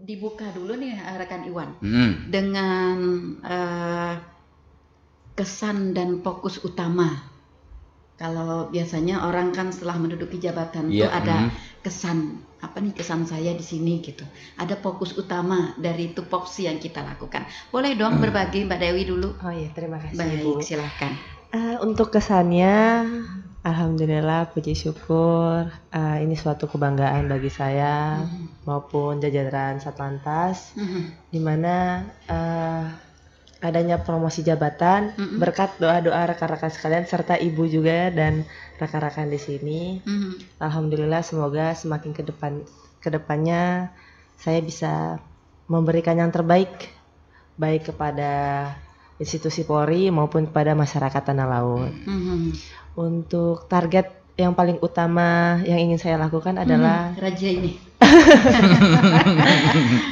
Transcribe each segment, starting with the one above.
dibuka dulu nih rekan Iwan Hmm. dengan kesan dan fokus utama. Kalau biasanya orang kan setelah menduduki jabatan tuh Iya, ada kesan, apa nih kesan saya di sini gitu. Ada fokus utama dari tupoksi yang kita lakukan. Boleh dong berbagi Mbak Dewi dulu? Oh iya, terima kasih Baik, Bu. silahkan. Untuk kesannya, alhamdulillah, puji syukur, ini suatu kebanggaan bagi saya maupun jajaran Satlantas, di mana adanya promosi jabatan berkat doa-doa rekan-rekan sekalian serta ibu juga dan rekan-rekan di sini. Alhamdulillah, semoga semakin kedepannya saya bisa memberikan yang terbaik baik kepada institusi Polri maupun kepada masyarakat Tanah Laut. Untuk target yang paling utama yang ingin saya lakukan adalah Raja ini.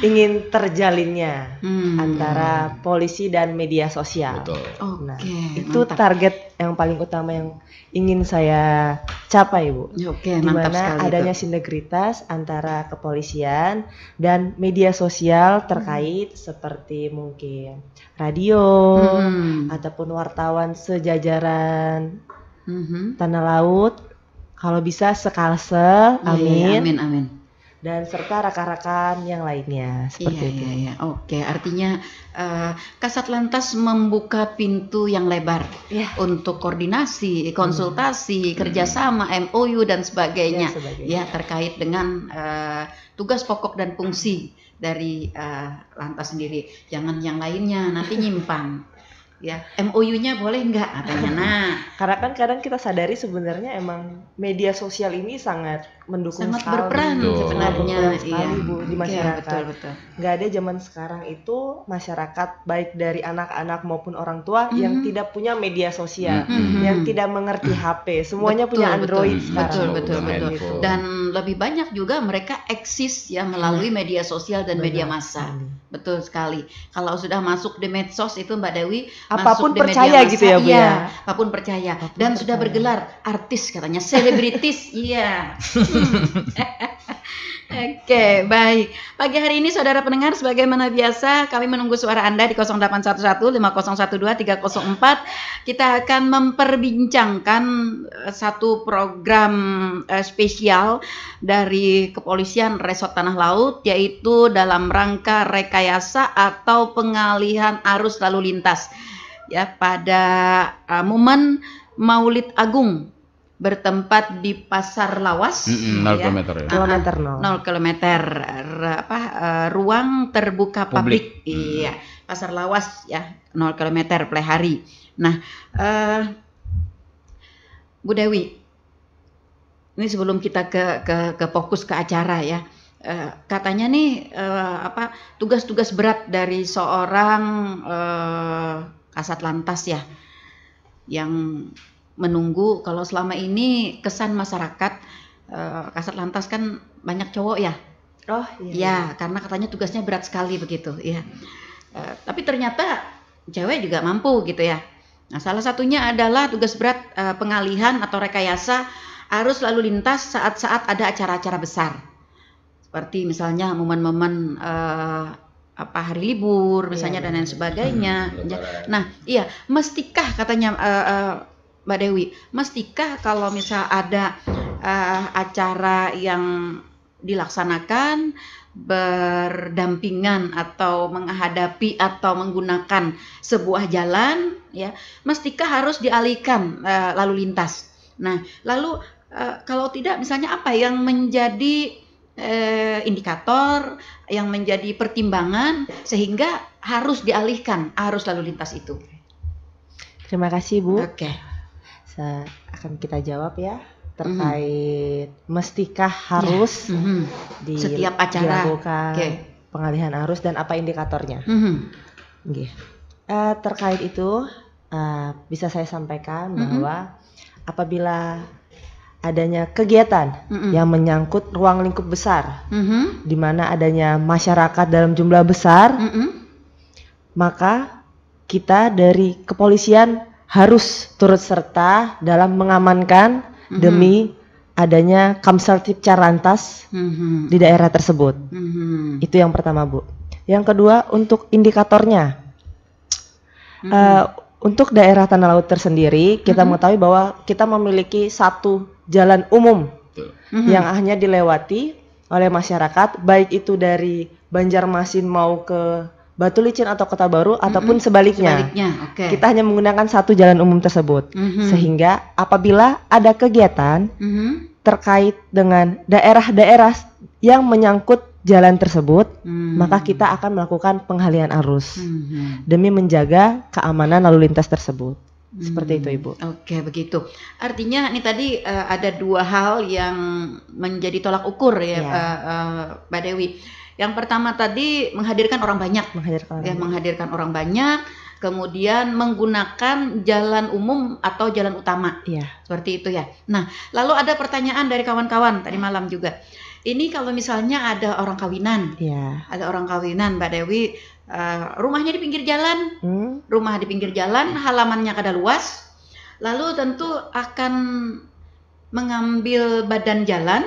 ingin terjalinnya antara polisi dan media sosial. Betul. Nah, Oke, itu mantap. target yang paling utama yang ingin saya capai, Bu. Oke, Di mantap mana sekali adanya itu. sinergitas antara kepolisian dan media sosial terkait seperti mungkin radio ataupun wartawan sejajaran Tanah Laut, kalau bisa sekalsel, Iya, amin, amin. dan serta rekan-rekan yang lainnya seperti itu. Iya. Oke, artinya Kasat Lantas membuka pintu yang lebar untuk koordinasi, konsultasi, kerjasama, MOU dan sebagainya. Ya, terkait dengan tugas pokok dan fungsi dari Lantas sendiri. Jangan yang lainnya nanti nyimpang. Ya, MOU-nya boleh nggak katanya. Nah, karena kan kadang kita sadari sebenarnya emang media sosial ini sangat mendukung sangat sekali, berperan sebenarnya, sekali, Bu, di masyarakat. Betul. Nggak ada zaman sekarang itu masyarakat baik dari anak-anak maupun orang tua yang tidak punya media sosial, yang tidak mengerti HP, semuanya punya Android sekarang. Betul. Dan lebih banyak juga mereka eksis ya melalui media sosial dan media massa. Betul sekali. Kalau sudah masuk di medsos itu Mbak Dewi, apapun masuk di percaya media massa, gitu ya, Bu, ya. Apapun percaya. Dan sudah bergelar artis katanya, selebritis. Iya. Oke, baik. Pagi hari ini saudara pendengar, sebagaimana biasa kami menunggu suara Anda di 0811 5012 304. Kita akan memperbincangkan satu program spesial dari Kepolisian Resort Tanah Laut, yaitu dalam rangka rekayasa atau pengalihan arus lalu lintas ya pada momen Maulid Agung bertempat di Pasar Lawas, 0 km ya. 0 km ruang terbuka publik. Iya, Pasar Lawas ya, 0 km per hari. Nah, Bu Dewi, ini sebelum kita ke fokus ke acara ya, katanya nih tugas-tugas berat dari seorang Kasat Lantas ya, yang menunggu. Kalau selama ini kesan masyarakat Kasat Lantas kan banyak cowok ya. Oh iya. Ya, karena katanya tugasnya berat sekali begitu ya. Tapi ternyata cewek juga mampu gitu ya. Nah, salah satunya adalah tugas berat pengalihan atau rekayasa arus lalu lintas saat-saat ada acara-acara besar. Seperti misalnya momen-momen hari libur misalnya dan lain sebagainya. Nah, iya, mestikah katanya Mbak Dewi, mestikah kalau misal ada acara yang dilaksanakan berdampingan atau menghadapi atau menggunakan sebuah jalan ya, mestikah harus dialihkan lalu lintas. Nah, lalu kalau tidak misalnya apa yang menjadi indikator, yang menjadi pertimbangan sehingga harus dialihkan arus lalu lintas itu? Terima kasih, Bu. Oke. Akan kita jawab ya terkait mestikah harus di setiap acara dilakukan pengalihan arus dan apa indikatornya. Terkait itu bisa saya sampaikan bahwa apabila adanya kegiatan yang menyangkut ruang lingkup besar, di mana adanya masyarakat dalam jumlah besar, maka kita dari kepolisian harus turut serta dalam mengamankan demi adanya Kamsartipcar Lantas di daerah tersebut. Itu yang pertama, Bu. Yang kedua, untuk indikatornya. Untuk daerah Tanah Laut tersendiri, kita mengetahui bahwa kita memiliki satu jalan umum yang hanya dilewati oleh masyarakat, baik itu dari Banjarmasin mau ke Batu Licin atau Kota Baru ataupun sebaliknya. Okay. Kita hanya menggunakan satu jalan umum tersebut. Sehingga apabila ada kegiatan terkait dengan daerah-daerah yang menyangkut jalan tersebut, maka kita akan melakukan pengalihan arus demi menjaga keamanan lalu lintas tersebut. Seperti itu, Ibu. Oke, begitu. Artinya ini tadi ada dua hal yang menjadi tolak ukur ya, Mbak Dewi. Yang pertama tadi menghadirkan orang banyak, menghadirkan orang banyak, kemudian menggunakan jalan umum atau jalan utama, seperti itu ya. Nah, lalu ada pertanyaan dari kawan-kawan tadi malam juga. Ini kalau misalnya ada orang kawinan, ada orang kawinan, Mbak Dewi, rumahnya di pinggir jalan, halamannya kada luas, lalu tentu akan mengambil badan jalan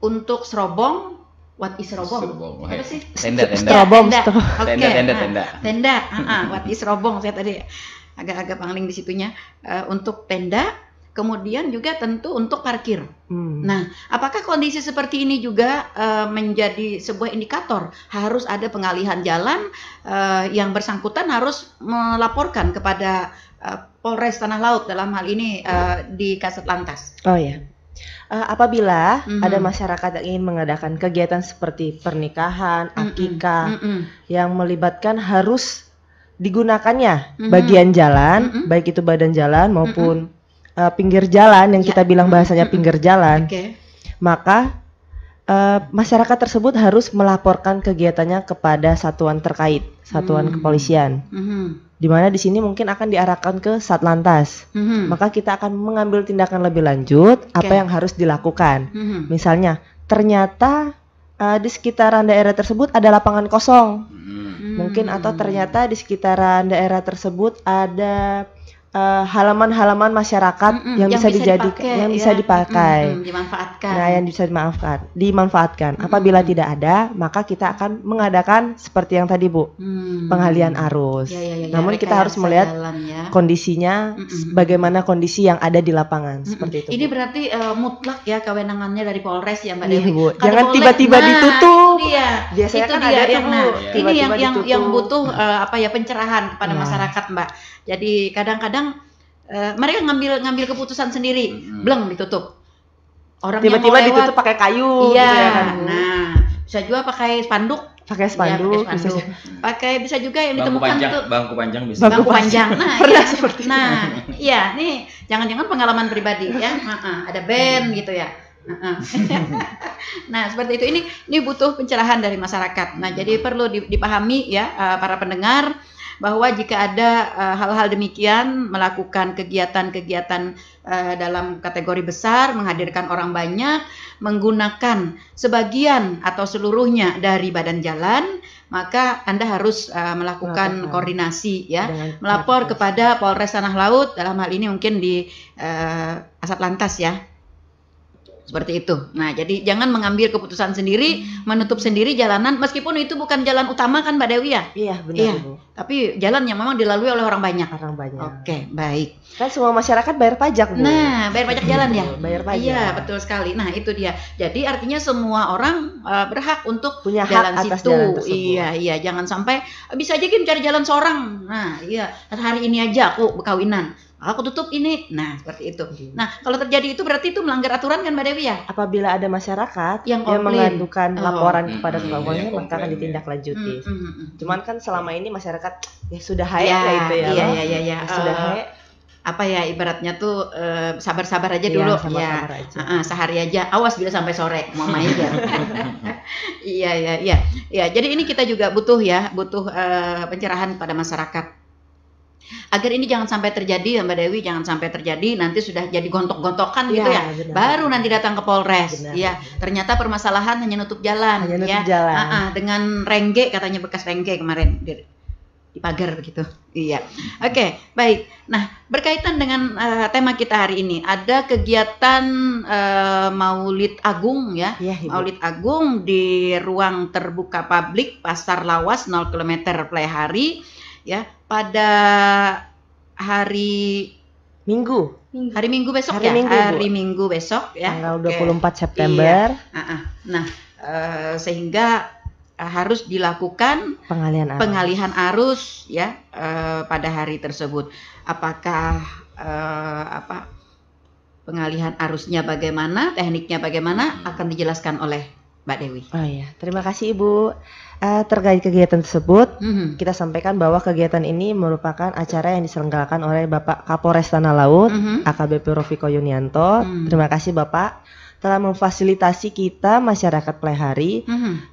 untuk serobong. What is serobong? Apa sih? Tenda. Tenda. What is serobong? Saya tadi agak-agak pangling di situnya. Untuk tenda. Kemudian juga tentu untuk parkir. Nah, apakah kondisi seperti ini juga menjadi sebuah indikator harus ada pengalihan jalan, yang bersangkutan harus melaporkan kepada Polres Tanah Laut dalam hal ini di Kasat Lantas? Oh ya. Apabila ada masyarakat yang ingin mengadakan kegiatan seperti pernikahan, akikah yang melibatkan harus digunakannya bagian jalan, baik itu badan jalan maupun pinggir jalan yang kita bilang bahasanya pinggir jalan, maka masyarakat tersebut harus melaporkan kegiatannya kepada satuan terkait, satuan kepolisian, di mana di sini mungkin akan diarahkan ke Satlantas. Maka kita akan mengambil tindakan lebih lanjut apa yang harus dilakukan. Misalnya ternyata di sekitaran daerah tersebut ada lapangan kosong, mungkin, atau ternyata di sekitaran daerah tersebut ada halaman-halaman masyarakat yang bisa dijadikan, yang bisa dipakai, dimanfaatkan. Nah, yang bisa dimanfaatkan. Apabila tidak ada, maka kita akan mengadakan seperti yang tadi, Bu, pengalihan arus. Namun kita harus melihat kondisinya, bagaimana kondisi yang ada di lapangan, seperti itu. Ini berarti mutlak ya kewenangannya dari Polres ya, Mbak Iya, Dewi. Bu. Jangan tiba-tiba ditutup. Biasanya itu kan dia, ada tuh. ini yang butuh pencerahan kepada masyarakat, Mbak. Jadi kadang-kadang mereka ngambil keputusan sendiri, bleng ditutup. Orangnya tiba-tiba ditutup pakai kayu. Iya. Gitu ya kan, nah, bisa juga pakai spanduk. Bisa juga yang ditemukan itu bangku panjang bisa. Bangku panjang. Nah, seperti itu. Iya, nih jangan-jangan pengalaman pribadi ya. Ada band gitu ya. Nah, seperti itu. Ini butuh pencerahan dari masyarakat. Nah, jadi perlu dipahami ya para pendengar, bahwa jika ada hal-hal demikian, melakukan kegiatan-kegiatan dalam kategori besar, menghadirkan orang banyak, menggunakan sebagian atau seluruhnya dari badan jalan, maka Anda harus melakukan koordinasi ya, melapor kepada Polres Tanah Laut, dalam hal ini mungkin di Kasat Lantas ya. Seperti itu. Nah, jadi jangan mengambil keputusan sendiri, menutup sendiri jalanan, meskipun itu bukan jalan utama kan, Mbak Dewi ya? Iya, benar, Ibu. Tapi jalan yang memang dilalui oleh orang banyak. Oke, baik. Kan semua masyarakat bayar pajak, Bu. Nah, bayar pajak jalan ya? Bayar pajak. Iya, betul sekali. Nah, itu dia. Jadi artinya semua orang berhak untuk punya jalan hak atas situ. Jalan tersebut. Iya, jangan sampai bisa aja kita cari jalan seorang. Nah, iya, hari ini aja aku berkawinan, aku tutup ini. Nah, seperti itu. Nah, kalau terjadi itu berarti itu melanggar aturan kan, Mbak Dewi ya? Apabila ada masyarakat yang mengadukan laporan kepada kepolisian, maka akan ditindaklanjuti. Cuman kan selama ini masyarakat ya sudah hae itu ya. Iya. Sudah hae. Apa ya ibaratnya tuh sabar-sabar aja dulu sabar aja. Sehari aja, awas bila sampai sore mau main ya. Iya, jadi ini kita juga butuh pencerahan pada masyarakat agar ini jangan sampai terjadi, Mbak Dewi, jangan sampai terjadi nanti sudah jadi gontok-gontokan gitu ya. Benar. Baru nanti datang ke Polres. Iya, ternyata permasalahan hanya nutup jalan. Dengan rengge, katanya bekas rengge kemarin. di pagar begitu. Iya. Oke, baik. Nah, berkaitan dengan tema kita hari ini, ada kegiatan Maulid Agung ya. Iya, Ibu. Maulid Agung di ruang terbuka publik Pasar Lawas 0 km Plehari ya pada hari Minggu. Minggu besok Hari ya. Minggu, Bu. Hari Minggu besok ya. Tanggal Oke. 24 September. Iya. Nah, sehingga harus dilakukan pengalihan arus ya pada hari tersebut. Apakah pengalihan arusnya bagaimana, tekniknya bagaimana akan dijelaskan oleh Mbak Dewi. Oh iya, terima kasih Ibu. Terkait kegiatan tersebut, kita sampaikan bahwa kegiatan ini merupakan acara yang diselenggarakan oleh Bapak Kapolres Tanah Laut, AKBP Rofiko Yunianto. Terima kasih Bapak telah memfasilitasi kita masyarakat Plehari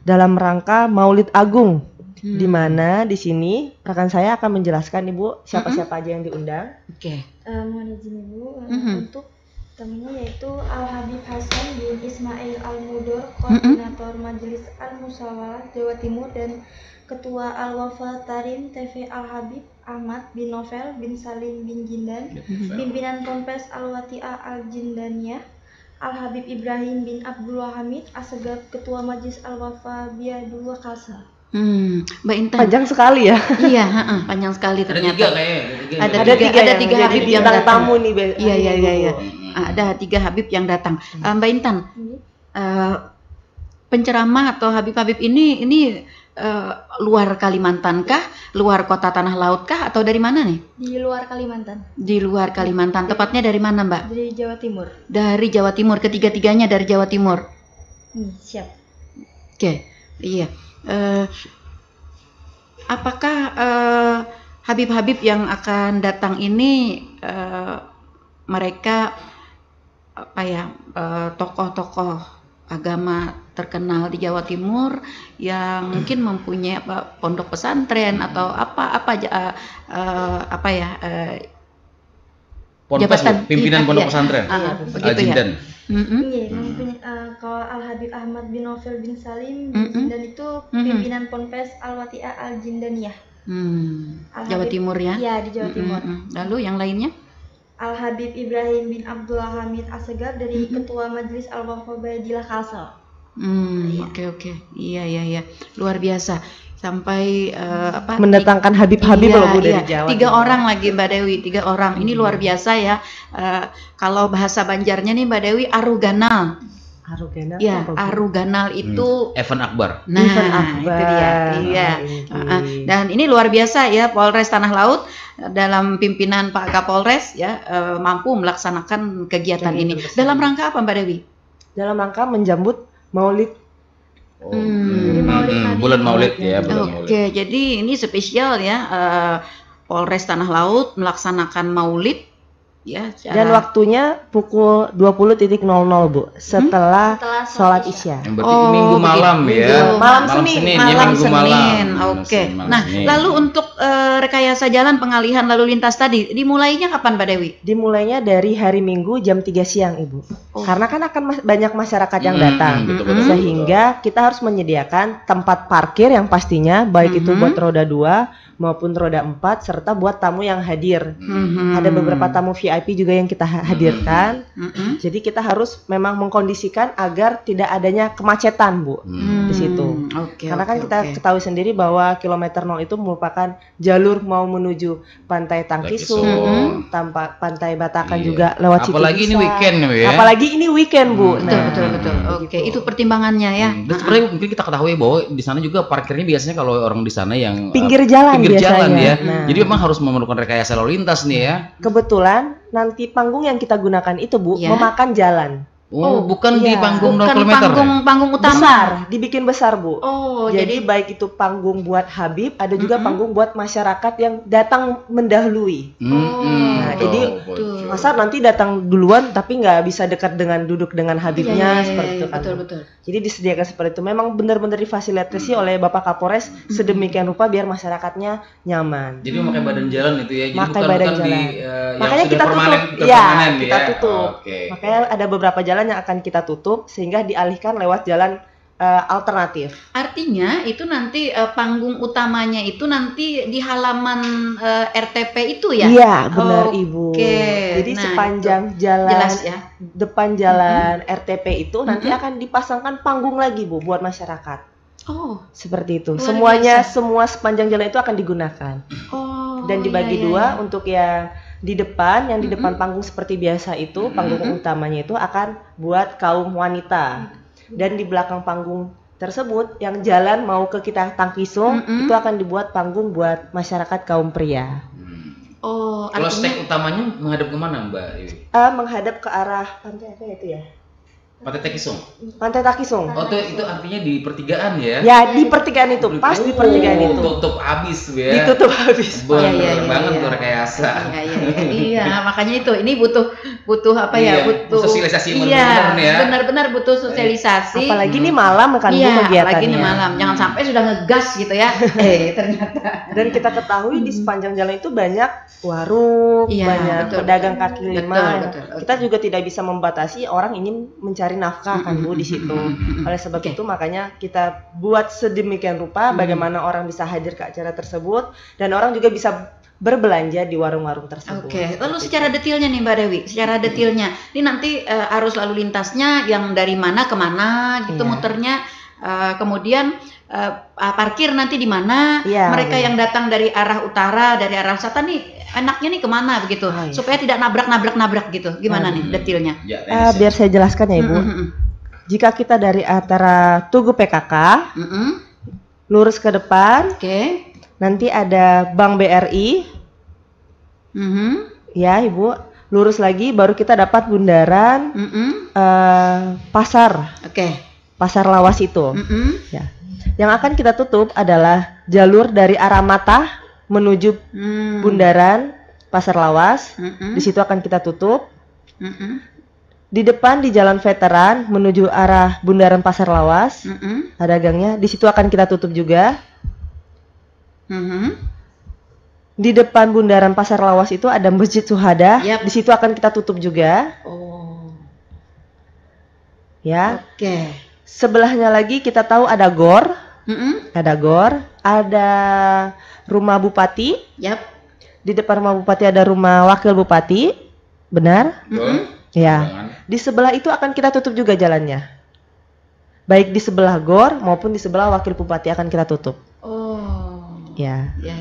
dalam rangka Maulid Agung, di mana di sini rekan saya akan menjelaskan Ibu siapa-siapa aja yang diundang. Oke. Mohon izin Ibu untuk tamunya yaitu Al Habib Hasan bin Ismail Al Mudor, Koordinator Majelis Al Musawalah Jawa Timur, dan Ketua Al Wafa Tarim TV Al Habib Ahmad bin Novel bin Salim bin Jindan, Pimpinan Ponpes Al Wati'ah Al Jindaniyah Al Habib Ibrahim bin Abdullah Hamid Assegaf, Ketua Majelis Al Wafa Biadul Wakalsa. Mbak Intan. Panjang sekali ya. Iya, panjang sekali ternyata. Ada tiga Habib yang datang. tamu nih. Iya. Ada 3 Habib yang datang. Mbak Intan, penceramah atau Habib-Habib ini luar Kalimantan kah, luar kota Tanah Laut kah, atau dari mana nih? Di luar Kalimantan. Di luar Kalimantan. Tepatnya dari mana, Mbak? Dari Jawa Timur. Dari Jawa Timur. Ketiga-tiganya dari Jawa Timur. Siap. Oke. Iya. Apakah Habib-Habib yang akan datang ini mereka tokoh-tokoh agama terkenal di Jawa Timur yang mungkin mempunyai pondok pesantren atau jabatan pimpinan pondok pesantren begitu ya. Kalau Al Habib Ahmad bin Novel bin Salim bin Jindan itu pimpinan Ponpes Al Wati'ah Al Jindaniyah. Jawa Timur ya? Iya, di Jawa Timur. Lalu yang lainnya? Al Habib Ibrahim bin Abdullah Hamid Assegaf dari Ketua Majelis Al Wafa Biadul Wakalsa. Oke. Iya. Luar biasa. Sampai mendatangkan Habib-Habib loh Bu dari Jawa. 3 orang lagi Mbak Dewi, 3 orang. Ini luar biasa ya. Kalau bahasa Banjarnya nih Mbak Dewi, aruganal. Aruganal. Ya, aruganal itu event akbar. Nah, Event akbar. itu dia. Iya. Dan ini luar biasa ya, Polres Tanah Laut dalam pimpinan Pak Kapolres ya mampu melaksanakan kegiatan ini. Dalam rangka apa Mbak Dewi? Dalam rangka menjambut Maulid. Bulan Maulid ya. Oke, jadi ini spesial ya, Polres Tanah Laut melaksanakan Maulid ya. Dan waktunya pukul 20.00 Bu, setelah sholat Isya. Yang berarti Minggu malam ya. Malam Senin. Minggu malam. Oke. Nah, lalu untuk rekayasa jalan pengalihan lalu lintas tadi dimulainya kapan Mbak Dewi? Dimulainya dari hari Minggu jam 3 siang Ibu. Karena kan akan banyak masyarakat yang datang. Sehingga kita harus menyediakan tempat parkir yang pastinya baik itu buat roda 2 maupun roda 4 serta buat tamu yang hadir. Ada beberapa tamu VIP juga yang kita hadirkan. Jadi kita harus memang mengkondisikan agar tidak adanya kemacetan Bu di situ. Karena kan kita ketahui sendiri bahwa kilometer 0 itu merupakan jalur mau menuju Pantai Tangkisung, Pantai Batakan juga lewat situ. Apalagi ini weekend ya. Apalagi ini weekend Bu. Betul. Oke, itu pertimbangannya ya. Dan sebenarnya mungkin kita ketahui bahwa di sana juga parkirnya biasanya kalau orang di sana yang pinggir jalan ya. Nah. Jadi memang harus memerlukan rekayasa lalu lintas nih ya. Kebetulan nanti panggung yang kita gunakan itu Bu memakan jalan. Bukan di panggung 0 km. Panggung utama. Besar, dibikin besar Bu. Jadi baik itu panggung buat Habib, ada juga panggung buat masyarakat yang datang mendahului. Jadi masa nanti datang duluan tapi nggak bisa dekat dengan duduk dengan Habibnya seperti itu kan. Betul. Jadi disediakan seperti itu. Memang benar-benar difasilitasi oleh Bapak Kapolres sedemikian rupa biar masyarakatnya nyaman. Jadi memakai badan jalan itu ya. Jadi Makai bukan badan di jalan. yang Makanya sudah kita permanen, tutup. bukan Ya, permanen kita tutup. Oke. Makanya ada beberapa jalan yang akan kita tutup sehingga dialihkan lewat jalan alternatif. Artinya itu nanti panggung utamanya itu nanti di halaman RTP itu ya? Iya, benar Ibu. Oke. Jadi Nah, sepanjang itu jalan jelas ya. depan jalan RTP itu nanti akan dipasangkan panggung lagi Bu buat masyarakat. Oh. Seperti itu. Luar Semuanya biasa. semua sepanjang jalan itu akan digunakan. Oh. Dan dibagi iya, dua iya. untuk yang di depan, yang di depan panggung seperti biasa itu, panggung utamanya itu akan buat kaum wanita. Dan di belakang panggung tersebut yang jalan mau ke kita Tangkisung itu akan dibuat panggung buat masyarakat kaum pria. Oh, Kalau artinya stek utamanya menghadap kemana Mbak Iwi? Menghadap ke arah pantai apa itu ya? Pantai Tekisung. Pantai Takisung. Oh itu artinya di pertigaan ya? Ya di pertigaan itu, pas di pertigaan itu. Tutup habis ya. Ditutup habis. Bener Iya, banget iya. tuh rekayasa. Iya, makanya itu. Ini butuh apa ya? Iya, Butuh sosialisasi yang iya, benar-benar ya. benar-benar butuh sosialisasi. Apalagi ini malam kan Bu Iya, kegiatannya. apalagi ini malam. Jangan sampai sudah ngegas gitu ya. Ternyata. Dan kita ketahui di sepanjang jalan itu banyak warung, Iya, banyak betul. pedagang kaki Betul, lima. betul. Kita juga tidak bisa membatasi orang ingin mencari nafkah kan Bu di situ. Oleh sebab itu makanya kita buat sedemikian rupa bagaimana orang bisa hadir ke acara tersebut dan orang juga bisa berbelanja di warung-warung tersebut. Oke, lalu secara detailnya nih Mbak Dewi, secara detailnya, ini nanti arus lalu lintasnya yang dari mana ke mana gitu Iya. muternya, kemudian parkir nanti di mana, Iya, mereka benar. yang datang dari arah utara, dari arah selatan nih enaknya nih kemana begitu, Oh, iya. supaya tidak nabrak gitu, gimana nih detailnya? Ya, Biar saya jelaskan ya Ibu. Jika kita dari antara Tugu PKK lurus ke depan, Oke. nanti ada Bank BRI, ya Ibu, lurus lagi baru kita dapat bundaran pasar Lawas itu. Ya. Yang akan kita tutup adalah jalur dari arah Mata menuju bundaran Pasar Lawas. Di situ akan kita tutup. Di depan di Jalan Veteran menuju arah bundaran Pasar Lawas, ada gangnya. Di situ akan kita tutup juga. Di depan bundaran Pasar Lawas itu ada Masjid Suhada. Yap. Di situ akan kita tutup juga. Oh. Ya. Oke. Sebelahnya lagi kita tahu ada GOR. Ada GOR, ada rumah bupati. Yap. Di depan rumah bupati ada rumah wakil bupati. Benar? Ya. Di sebelah itu akan kita tutup juga jalannya. Baik di sebelah GOR maupun di sebelah wakil bupati akan kita tutup. Oh. Ya. Ya.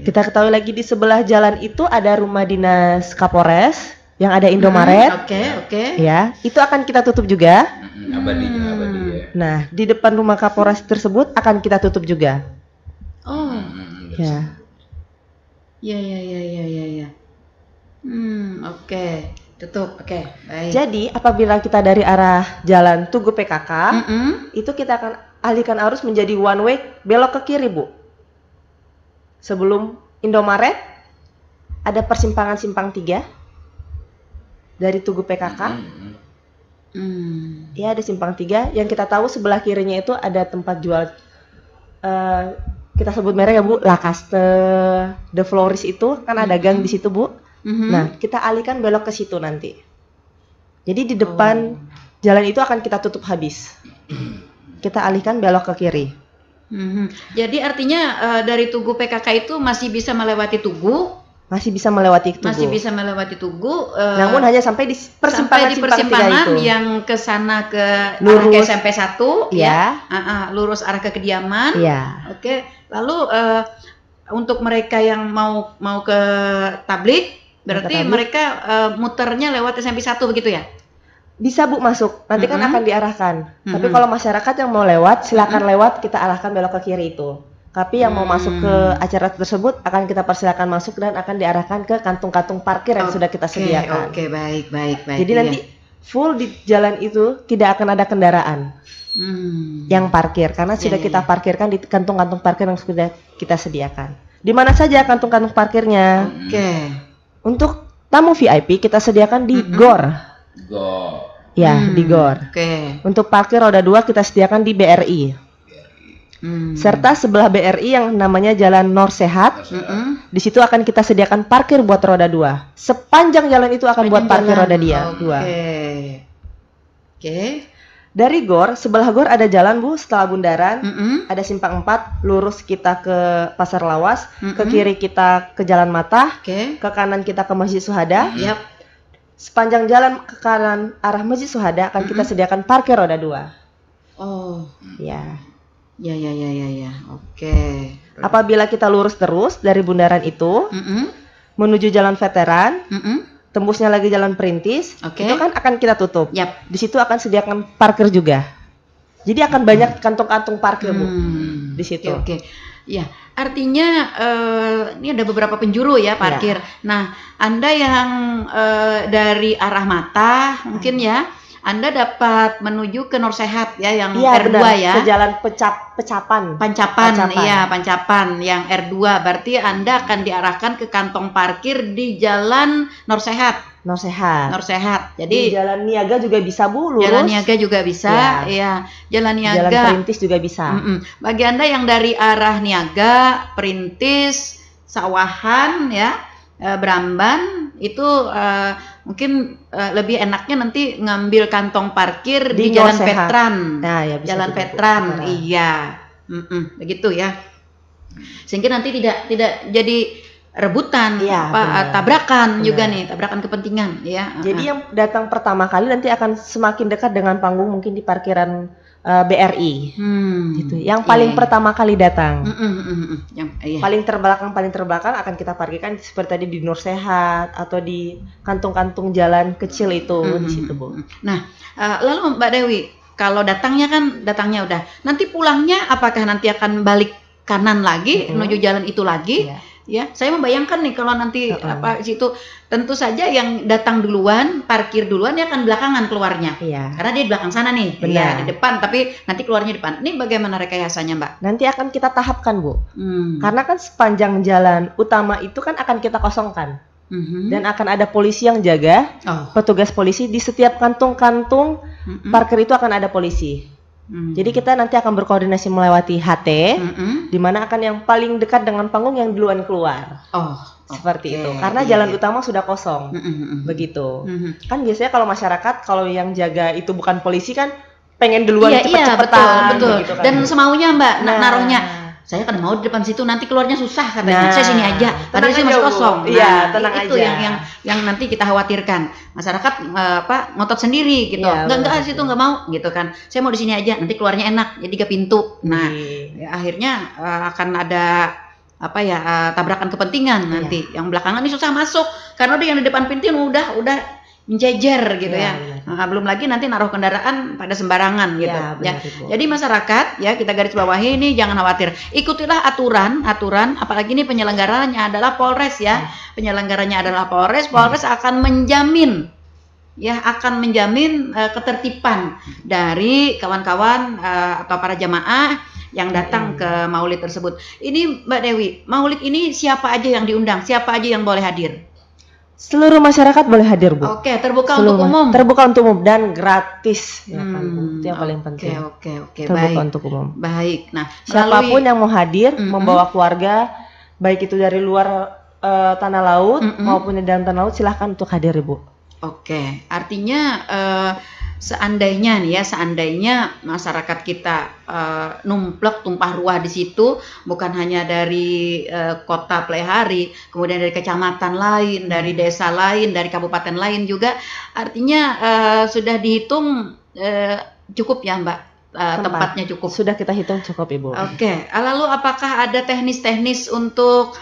Kita ketahui lagi di sebelah jalan itu ada rumah dinas Kapolres yang ada Indomaret. Oke. Ya, itu akan kita tutup juga. Abadi ya. Nah, di depan rumah Kapolres tersebut akan kita tutup juga. Oh. Ya. Ya. Oke. Tutup. Oke. Baik. Jadi, apabila kita dari arah jalan Tugu PKK, itu kita akan alihkan arus menjadi one way belok ke kiri, Bu. Sebelum Indomaret ada persimpangan simpang 3 dari Tugu PKK. Ya, ada simpang 3 yang kita tahu sebelah kirinya itu ada tempat jual kita sebut merek ya Bu, Lakaste, The Florist itu kan ada gang di situ Bu. Nah, kita alihkan belok ke situ nanti. Jadi di depan jalan itu akan kita tutup habis. Kita alihkan belok ke kiri. Jadi artinya dari Tugu PKK itu masih bisa melewati Tugu, Masih bisa melewati Tugu. Namun hanya sampai di persimpangan simpang 3 itu. yang ke sana ke Lurus. arah ke SMP 1 Ya. lurus arah ke kediaman. Iya. Oke. Lalu untuk mereka yang mau ke Tablik berarti mereka muternya lewat SMP 1 begitu ya? Bisa Bu masuk, nanti kan akan diarahkan. Tapi kalau masyarakat yang mau lewat, silakan lewat, kita arahkan belok ke kiri itu. Tapi yang mau masuk ke acara tersebut akan kita persilakan masuk dan akan diarahkan ke kantung-kantung parkir yang sudah kita sediakan. Oke, baik. Jadi nanti full di jalan itu tidak akan ada kendaraan yang parkir karena sudah kita parkirkan di kantung-kantung parkir yang sudah kita sediakan. Di mana saja kantung-kantung parkirnya? Oke. Untuk tamu VIP kita sediakan di GOR. Ya, di GOR. Oke. Untuk parkir roda 2 kita sediakan di BRI. Serta sebelah BRI yang namanya Jalan Nor Sehat. Di situ akan kita sediakan parkir buat roda 2. Sepanjang jalan itu akan buat parkir roda 2. Oke. Dari gor, sebelah gor ada jalan Bu, setelah bundaran, Mm-mm. ada simpang 4, lurus kita ke Pasar Lawas, ke Mm-mm. kiri kita ke Jalan Mata, Oke. ke kanan kita ke Masjid Syuhada. Yap. Sepanjang jalan ke kanan arah Masjid Syuhada akan kita sediakan parkir roda 2. Oh, Ya. ya. Oke. Apabila kita lurus terus dari bundaran itu Mm-mm. menuju Jalan Veteran, Mm-mm. tembusnya lagi Jalan Perintis, Oke. itu kan akan kita tutup. Yap. Di situ akan sediakan parkir juga. Jadi akan banyak kantong-kantong parkir Bu di situ. Oke. Ya, artinya ini ada beberapa penjuru ya parkir. Nah, Anda yang dari arah Mata mungkin ya, Anda dapat menuju ke Nur Sehat ya yang Iya R2 benar, ya. ke Jalan Pecapan. Pancapan, iya Pancapan yang R2. Berarti Anda akan diarahkan ke kantong parkir di Jalan Nur Sehat. Nur Sehat. Nur Sehat. Di Jadi Jalan Niaga juga bisa Bu, lurus. Jalan Niaga juga bisa, ya. Jalan Niaga. Jalan Perintis juga bisa. Bagi Anda yang dari arah Niaga, Perintis, Sawahan ya, Bramban itu mungkin lebih enaknya nanti ngambil kantong parkir di Nur Jalan Sehat. Petran. Nah, ya bisa Jalan juga, Bu. Petran, Petran. iya. Begitu ya. Sehingga nanti tidak jadi rebutan, Iya, benar. tabrakan juga Benar. nih, tabrakan kepentingan ya. Jadi yang datang pertama kali nanti akan semakin dekat dengan panggung mungkin di parkiran BRI. Gitu. Yang paling iya. pertama kali datang. Yang iya. Paling terbelakang akan kita parkirkan seperti tadi di Nur Sehat atau di kantung-kantung jalan kecil itu di situ Bu. Nah, lalu Mbak Dewi, kalau datangnya udah. Nanti pulangnya apakah nanti akan balik kanan lagi menuju jalan itu lagi? Iya. Ya, saya membayangkan nih kalau nanti situ tentu saja yang datang duluan, parkir duluan dia akan belakangan keluarnya. Iya. Karena dia di belakang sana nih. Benar. Iya, di depan tapi nanti keluarnya di depan. Ini bagaimana rekayasanya, Mbak? Nanti akan kita tahapkan Bu. Karena kan sepanjang jalan utama itu kan akan kita kosongkan. Dan akan ada polisi yang jaga, petugas polisi di setiap kantung-kantung parkir itu akan ada polisi. Jadi kita nanti akan berkoordinasi melewati HT, di mana akan yang paling dekat dengan panggung yang duluan keluar. Seperti itu. Karena jalan utama sudah kosong. Begitu. Kan biasanya kalau masyarakat, kalau yang jaga itu bukan polisi kan pengen duluan cepet-cepetan. Betul. Gitu kan. Dan semaunya Mbak, Nah. naruhnya. Saya kan mau di depan situ, nanti keluarnya susah katanya. Saya sini aja, padahal sih tenang masih aja, Bu. kosong. Iya, tenang itu aja. yang nanti kita khawatirkan. Masyarakat ngotot sendiri gitu. Iya, enggak benar. situ enggak mau gitu kan. Saya mau di sini aja, nanti keluarnya enak, jadi ke pintu. Nah, ya, akhirnya akan ada tabrakan kepentingan nanti. Yang belakangan ini susah masuk karena dia yang di depan pintu udah menjejer gitu ya. Nah, belum lagi nanti naruh kendaraan pada sembarangan gitu. Benar, Ibu. Jadi masyarakat ya kita garis bawahi ini jangan khawatir. Ikutilah aturan apalagi ini penyelenggaranya adalah Polres ya. Penyelenggaranya adalah Polres. Polres akan menjamin ketertiban dari kawan-kawan atau para jamaah yang datang ke maulid tersebut. Ini Mbak Dewi, maulid ini siapa aja yang diundang? Siapa aja yang boleh hadir? Seluruh masyarakat boleh hadir Bu. Oke, terbuka untuk umum. Terbuka untuk umum dan gratis ya kan Bu. Itu yang paling penting. Oke, Terbuka baik. untuk umum. Baik. Nah, Siapapun yang mau hadir, membawa keluarga, baik itu dari luar tanah laut maupun di dalam tanah laut, silahkan untuk hadir Ibu. Oke, artinya seandainya masyarakat kita numplek tumpah ruah di situ, bukan hanya dari kota Plehari, kemudian dari kecamatan lain, dari desa lain, dari kabupaten lain juga, artinya sudah dihitung cukup ya Mbak, tempatnya cukup. Sudah kita hitung cukup Ibu. Oke, lalu apakah ada teknis-teknis untuk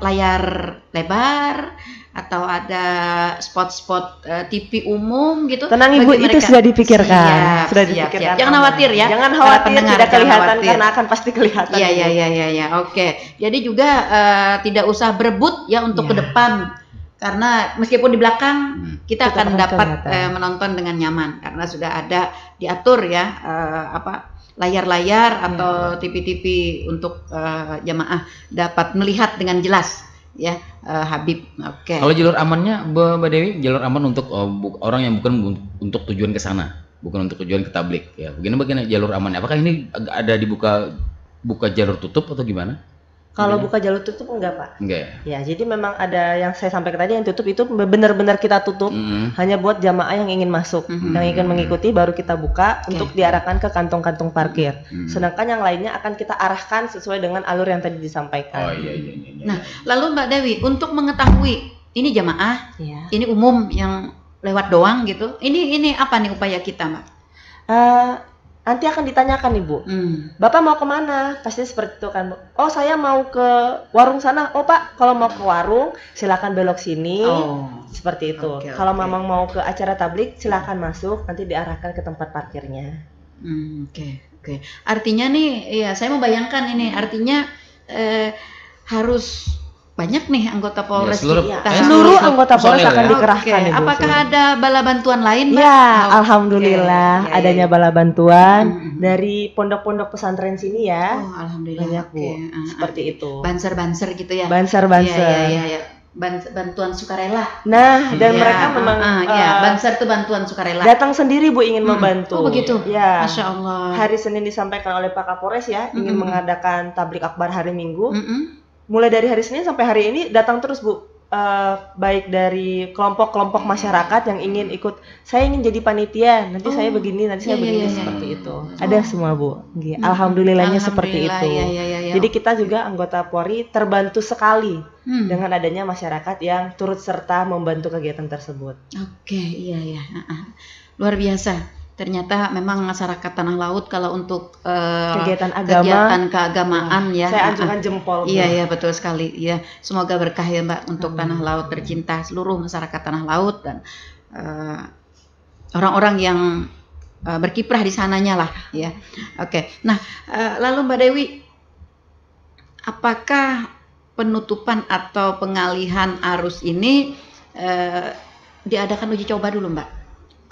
layar lebar? Atau ada spot-spot TV umum gitu? Tenang Ibu, itu sudah dipikirkan. Siap. Jangan khawatir ya. Jangan khawatir, tidak kelihatan karena akan pasti kelihatan. Iya. Oke. Jadi juga tidak usah berebut ya untuk ke depan. Karena meskipun di belakang kita akan dapat menonton dengan nyaman karena sudah ada diatur ya layar-layar atau TV-TV untuk jamaah dapat melihat dengan jelas. Ya, Habib. Oke. Kalau jalur amannya, Mbak Dewi, jalur aman untuk orang yang bukan untuk tujuan ke sana, bukan untuk tujuan ke tablik. Ya, bagaimana jalur amannya? Apakah ini ada dibuka jalur tutup atau gimana? Kalau Intinya? buka jalur tutup enggak, Pak. Enggak ya? Ya, jadi memang ada yang saya sampaikan tadi, yang tutup itu benar-benar kita tutup hanya buat jamaah yang ingin masuk, yang ingin mengikuti baru kita buka untuk diarahkan ke kantong-kantong parkir. Sedangkan yang lainnya akan kita arahkan sesuai dengan alur yang tadi disampaikan. Oh iya. Nah, lalu Mbak Dewi, untuk mengetahui ini jamaah, Iya. ini umum yang lewat doang gitu. Ini apa nih upaya kita, Mbak? Nanti akan ditanyakan Ibu, Bapak mau kemana? Pasti seperti itu kan, Bu. Oh, saya mau ke warung sana. Oh Pak, kalau mau ke warung silakan belok sini. Seperti itu. Kalau memang mau ke acara tablik silakan masuk, nanti diarahkan ke tempat parkirnya. Oke. Artinya nih, ya saya membayangkan ini, artinya harus banyak nih anggota Polres kita. Seluruh anggota Polres akan dikerahkan, Ibu. Apakah ada bala bantuan lain, Mbak? Ya, alhamdulillah adanya bala bantuan dari pondok-pondok pesantren sini ya. Oh, alhamdulillah. Banyak, Bu. Seperti itu. Banser-banser gitu ya. Banser-banser. Iya. Bantuan sukarela. Nah, dan mereka memang banser itu bantuan sukarela. datang sendiri Bu ingin membantu. Oh begitu. Ya. Masya Allah. Hari Senin disampaikan oleh Pak Kapolres ya, ingin mengadakan tablik akbar hari Minggu. Mulai dari hari Senin sampai hari ini datang terus Bu, baik dari kelompok-kelompok masyarakat yang ingin ikut. Saya ingin jadi panitia, nanti saya begini, nanti saya begini, seperti itu. Ada semua Bu. Alhamdulillahnya seperti itu. Jadi kita juga anggota Polri terbantu sekali dengan adanya masyarakat yang turut serta membantu kegiatan tersebut. Oke, iya. Luar biasa. Ternyata memang masyarakat Tanah Laut kalau untuk kegiatan keagamaan ya. Saya anjurkan jempol. Iya, betul sekali. Iya, semoga berkah ya Mbak untuk Tanah Laut tercinta, seluruh masyarakat Tanah Laut dan orang-orang yang berkiprah di sananya lah ya. Oke. Nah, lalu Mbak Dewi, apakah penutupan atau pengalihan arus ini diadakan uji coba dulu, Mbak?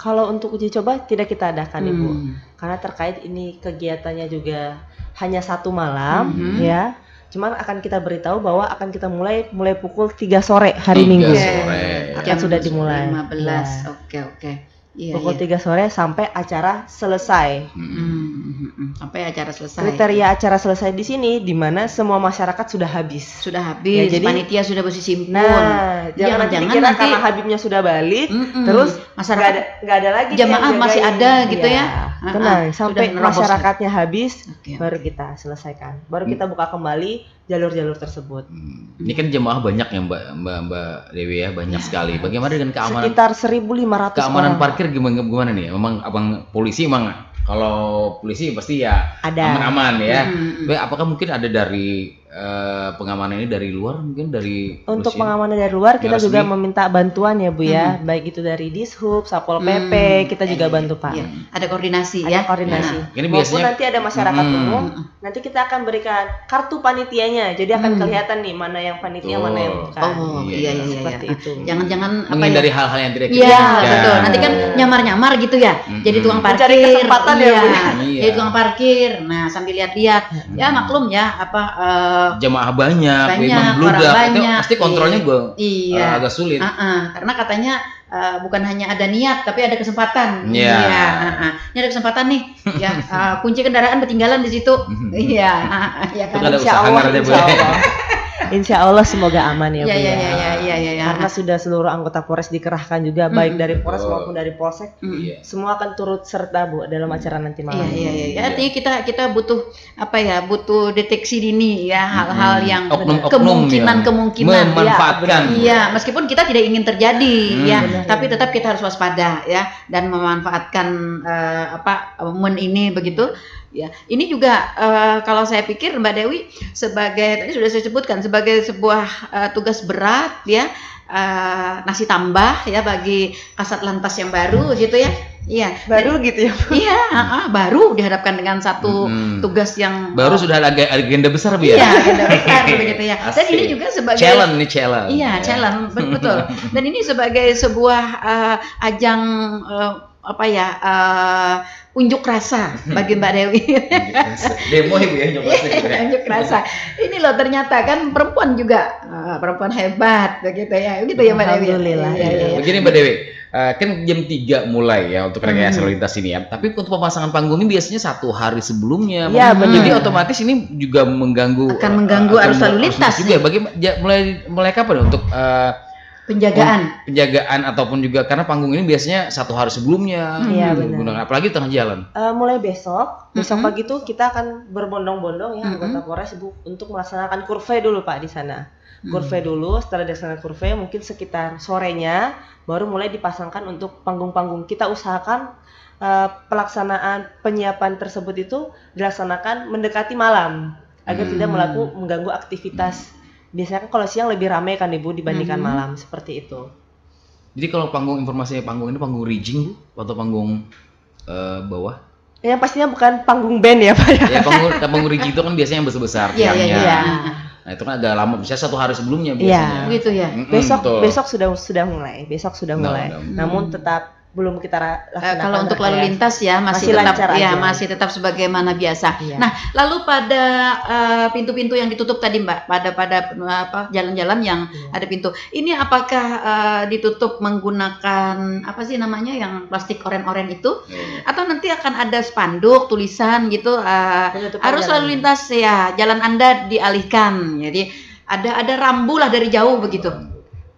Kalau untuk uji coba tidak kita adakan Ibu, karena terkait ini kegiatannya juga hanya 1 malam ya. Cuman akan kita beritahu bahwa akan kita mulai pukul 3 sore hari Minggu. Akan sudah dimulai. 15. Oke. Iya, pukul 3 sore sampai acara selesai. Sampai acara selesai. Kriteria acara selesai di sini di mana semua masyarakat sudah habis. Ya, jadi panitia sudah bersih simpul. Nah, jangan dikira karena Habibnya sudah balik, terus masyarakat nggak ada lagi. Jamaah masih ada gitu ya. Tenang, sampai masyarakatnya habis, baru kita selesaikan. Baru kita buka kembali jalur-jalur tersebut. Ini kan jemaah banyak ya Mbak Dewi ya, banyak sekali. Bagaimana dengan keamanan? Sekitar 1.500 keamanan orang. Parkir gimana nih? Memang abang polisi kalau polisi pasti ya aman-aman ya. Apakah mungkin ada dari pengamanan ini dari luar, mungkin dari untuk pengamanan dari luar kita juga meminta bantuan ya Bu ya, baik itu dari Dishub, Satpol PP, kita juga bantu Pak. Ada koordinasi ya. Koordinasi. Ini maupun nanti ada masyarakat umum, nanti kita akan berikan kartu panitianya, jadi akan kelihatan nih mana yang panitia, mana yang bukan. Iya. Seperti itu. Jangan menghindari hal-hal yang tidak kita inginkan. Betul. Nanti kan nyamar-nyamar gitu ya. Jadi tukang parkir. Mencari kesempatan ya Bu. Jadi tukang parkir. Nah, sambil lihat-lihat. Ya maklum ya jemaah banyak, memang bludak, itu pasti kontrolnya agak sulit. Karena katanya bukan hanya ada niat, tapi ada kesempatan. Ini ada kesempatan nih, ya kunci kendaraan ketinggalan di situ. Ya kan. Insya Allah semoga aman ya Bu. Iya. Karena sudah seluruh anggota Polres dikerahkan juga, baik dari Polres maupun dari Polsek, semua akan turut serta Bu dalam acara nanti malam. Iya. Artinya kita butuh butuh deteksi dini ya, hal-hal yang kemungkinan memanfaatkan. Iya, meskipun kita tidak ingin terjadi tapi tetap kita harus waspada ya dan memanfaatkan momen ini begitu. Ya, ini juga kalau saya pikir Mbak Dewi sebagai tadi sudah saya sebutkan sebagai sebuah tugas berat ya, nasi tambah ya bagi Kasat Lantas yang baru gitu ya. Iya, baru gitu ya. Iya, baru dihadapkan dengan satu tugas yang baru sudah ada agenda besar Bu ya. Iya, agenda besar begitu ya. Dan ini juga sebagai challenge. Iya, challenge betul. Dan ini sebagai sebuah ajang unjuk rasa bagi Mbak Dewi. Demo Ibu ya, unjuk rasa. Ini loh ternyata kan perempuan juga perempuan hebat begitu ya. Begitu ya Mbak Dewi. Alhamdulillah. Begini Mbak Dewi, kan jam 3 mulai ya untuk rekayasa lalu lintas ini ya. Tapi untuk pemasangan panggung ini biasanya 1 hari sebelumnya. Iya, benar. Jadi otomatis ini juga mengganggu akan mengganggu arus lalu lintas juga. Mulai kapan untuk penjagaan ataupun juga karena panggung ini biasanya 1 hari sebelumnya digunakan, apalagi tengah jalan. Mulai besok pagi tuh kita akan berbondong-bondong ya anggota Polres untuk melaksanakan kurve dulu Pak di sana. Kurve dulu, setelah dilaksanakan kurve mungkin sekitar sorenya baru mulai dipasangkan untuk panggung-panggung. Kita usahakan pelaksanaan penyiapan tersebut itu dilaksanakan mendekati malam agar tidak mengganggu aktivitas. Biasanya kan kalau siang lebih ramai kan Ibu dibandingkan malam, seperti itu. Jadi kalau informasinya panggung ini panggung rigging Bu atau panggung bawah? Yang pastinya bukan panggung band ya Pak ya. Ya panggung rigging itu kan biasanya yang besar-besar tiangnya. Nah itu kan agak lama, bisa 1 hari sebelumnya biasanya. Gitu ya. Besok sudah mulai. Namun tetap belum kita laksanakan. Kalau untuk lalu lintas ya masih tetap lancar aja. masih tetap sebagaimana biasa. Nah, lalu pada pintu-pintu yang ditutup tadi Mbak, pada jalan-jalan yang ada pintu. Ini apakah ditutup menggunakan apa sih namanya yang plastik oren-oren itu? Atau nanti akan ada spanduk tulisan gitu arus lalu lintas ya jalan Anda dialihkan. Jadi ada rambu lah dari jauh begitu.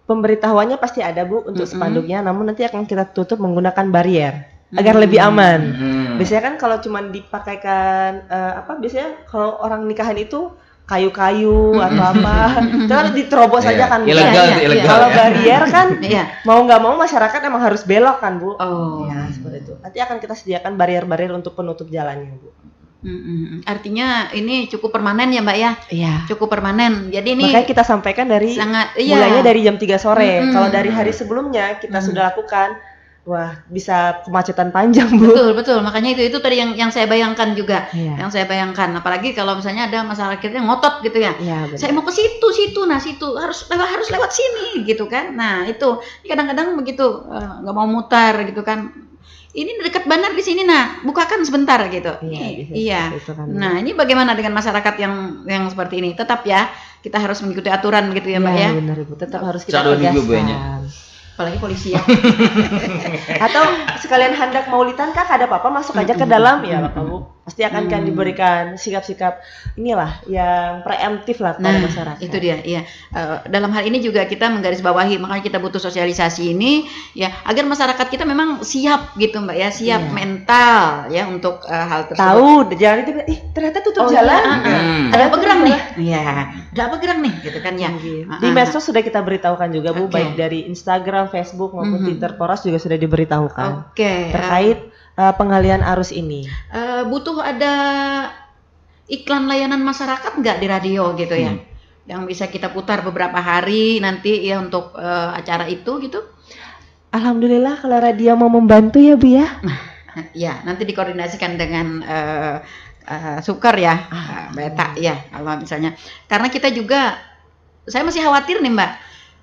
Pemberitahuannya pasti ada Bu untuk spanduknya, namun nanti akan kita tutup menggunakan barier agar lebih aman. Biasanya kan kalau cuma dipakaikan biasanya kalau orang nikahan itu kayu-kayu atau apa, itu kan diterobos saja kan. Ilegal. Kalau barier kan mau nggak mau masyarakat emang harus belok kan Bu. Ya seperti itu. Nanti akan kita sediakan barier-barier untuk penutup jalannya Bu. Artinya ini cukup permanen ya Mbak ya? Iya. Cukup permanen. Jadi ini makanya kita sampaikan dari mulainya dari jam 3 sore. Kalau dari hari sebelumnya kita sudah lakukan, wah bisa kemacetan panjang Bu. Betul. Makanya itu tadi yang saya bayangkan juga. Yang saya bayangkan. Apalagi kalau misalnya ada masyarakat yang ngotot gitu ya. Saya mau ke situ. Nah situ harus lewat sini gitu kan. Nah itu kadang-kadang begitu nggak mau mutar gitu kan. Ini dekat bandar di sini, bukakan sebentar gitu. Iya. Nah, ini bagaimana dengan masyarakat yang seperti ini? Tetap ya, kita harus mengikuti aturan begitu ya, Mbak ya. Benar Ibu, tetap harus kita tegaskan. Apalagi polisi ya. Atau sekalian hendak maulidan kak ada apa-apa masuk aja ke dalam ya Bapak Bu. Pasti akan diberikan sikap-sikap inilah yang preemptif lah kepada masyarakat. Itu dia, iya. Dalam hal ini juga kita menggarisbawahi, makanya kita butuh sosialisasi ini ya agar masyarakat kita memang siap gitu Mbak ya, siap mental ya untuk hal tersebut. Tahu jalan itu ternyata tutup jalan. Ada apa gerak nih? Iya, ada apa gerak nih gitu kan ya. Di medsos sudah kita beritahukan juga Bu, baik dari Instagram, Facebook maupun Twitter Polres juga sudah diberitahukan terkait pengalihan arus ini. Butuh ada iklan layanan masyarakat nggak di radio gitu ya, yang bisa kita putar beberapa hari nanti ya untuk acara itu gitu. Alhamdulillah kalau radio mau membantu ya Bu ya. Ya nanti dikoordinasikan dengan Sukar ya, Beta ya kalau misalnya, karena kita juga saya masih khawatir nih Mbak.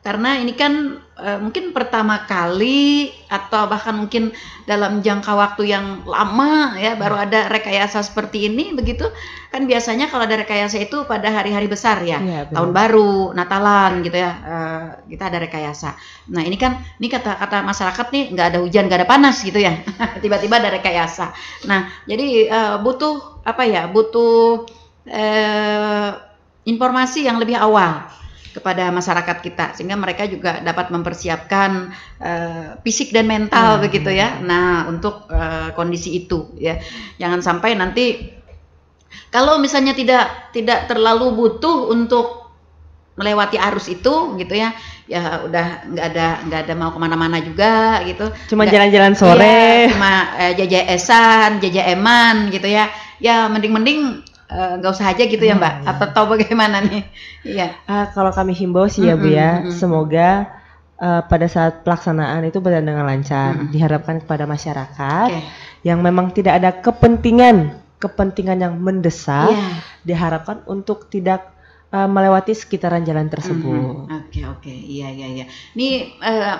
Karena ini kan mungkin pertama kali atau bahkan mungkin dalam jangka waktu yang lama ya baru ada rekayasa seperti ini begitu. Kan biasanya kalau ada rekayasa itu pada hari-hari besar ya, tahun baru, Natalan gitu ya, kita ada rekayasa. Nah ini kan, ini kata masyarakat nih nggak ada hujan, nggak ada panas gitu ya, tiba-tiba ada rekayasa. Nah jadi butuh apa ya, butuh informasi yang lebih awal kepada masyarakat kita sehingga mereka juga dapat mempersiapkan fisik dan mental begitu ya. Nah untuk kondisi itu ya, jangan sampai nanti kalau misalnya tidak terlalu butuh untuk melewati arus itu gitu ya, ya udah nggak ada mau kemana-mana juga gitu. Cuma jalan-jalan sore. Iya, cuma jajaeman gitu ya. Ya mending nggak usah aja gitu ya Mbak, atau bagaimana nih? Iya. Kalau kami himbau sih ya Bu ya, semoga pada saat pelaksanaan itu berjalan dengan lancar. Diharapkan kepada masyarakat yang memang tidak ada kepentingan yang mendesak, diharapkan untuk tidak melewati sekitaran jalan tersebut. Oke, iya. Ini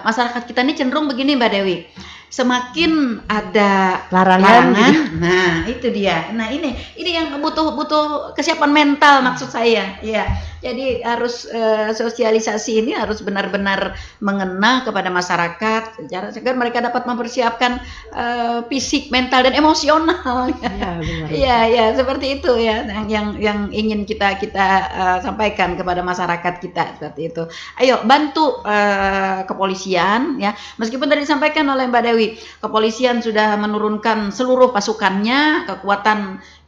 masyarakat kita ini cenderung begini Mbak Dewi, semakin ada larangan, nah itu dia. Nah ini yang butuh kesiapan mental maksud saya, ya. Jadi harus sosialisasi ini harus benar-benar mengena kepada masyarakat agar mereka dapat mempersiapkan fisik, mental dan emosional. Iya, seperti itu ya yang ingin kita sampaikan kepada masyarakat kita seperti itu. Ayo bantu kepolisian ya. Meskipun tadi disampaikan oleh Mbak Dewi, kepolisian sudah menurunkan seluruh pasukannya,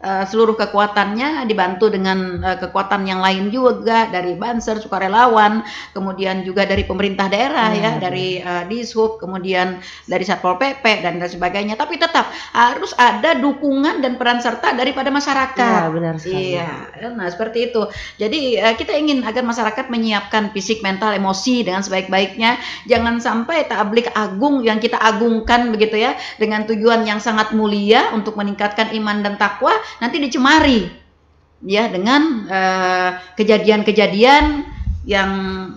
seluruh kekuatannya dibantu dengan kekuatan yang lain juga dari Banser, sukarelawan, kemudian juga dari pemerintah daerah ya, dari Dishub, kemudian dari Satpol PP dan sebagainya. Tapi tetap harus ada dukungan dan peran serta daripada masyarakat. Ya, benar sekali. Iya, nah seperti itu. Jadi kita ingin agar masyarakat menyiapkan fisik, mental, emosi dengan sebaik-baiknya. Jangan sampai tablik agung yang kita agungkan begitu ya, dengan tujuan yang sangat mulia untuk meningkatkan iman dan takwa, nanti dicemari ya dengan kejadian-kejadian yang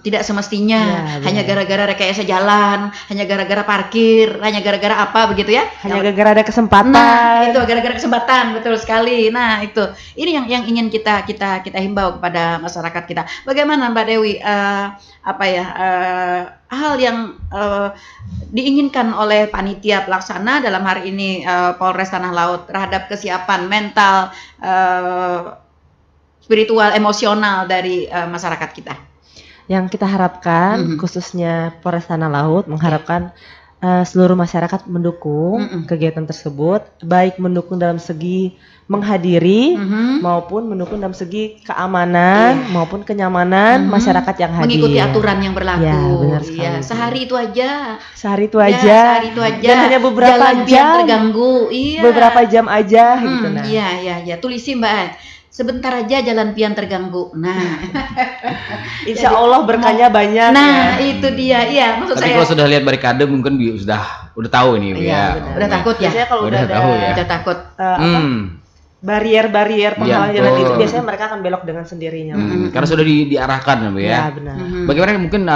tidak semestinya, hanya gara-gara rekayasa jalan, hanya gara-gara parkir, hanya gara-gara apa begitu ya, hanya gara-gara ada kesempatan. Nah itu gara-gara kesempatan, betul sekali. Nah itu ini yang ingin kita himbau kepada masyarakat kita. Bagaimana Mbak Dewi, hal yang diinginkan oleh panitia pelaksana dalam hari ini Polres Tanah Laut terhadap kesiapan mental, spiritual, emosional dari masyarakat kita? Yang kita harapkan, khususnya Polres Tanah Laut mengharapkan seluruh masyarakat mendukung kegiatan tersebut, baik mendukung dalam segi menghadiri maupun mendukung dalam segi keamanan maupun kenyamanan masyarakat yang hadir. Mengikuti aturan yang berlaku. Ya, benar sekali. Ya, sehari itu aja. Sehari itu aja. Dan hanya beberapa jam terganggu. Iya. Beberapa jam aja gitu nah. Iya. Tulisi Mbak. Sebentar aja jalan pian terganggu. Nah, insya Allah berkahnya banyak. Nah, itu dia. Iya, maksud Tapi saya. kalau sudah lihat barikade mungkin udah tahu ini ya. Udah takut ya. Biasanya kalau udah tahu ya. Udah takut. Barrier penghalang jalan itu biasanya mereka akan belok dengan sendirinya. Karena sudah diarahkan ya. Ya benar. Bagaimana mungkin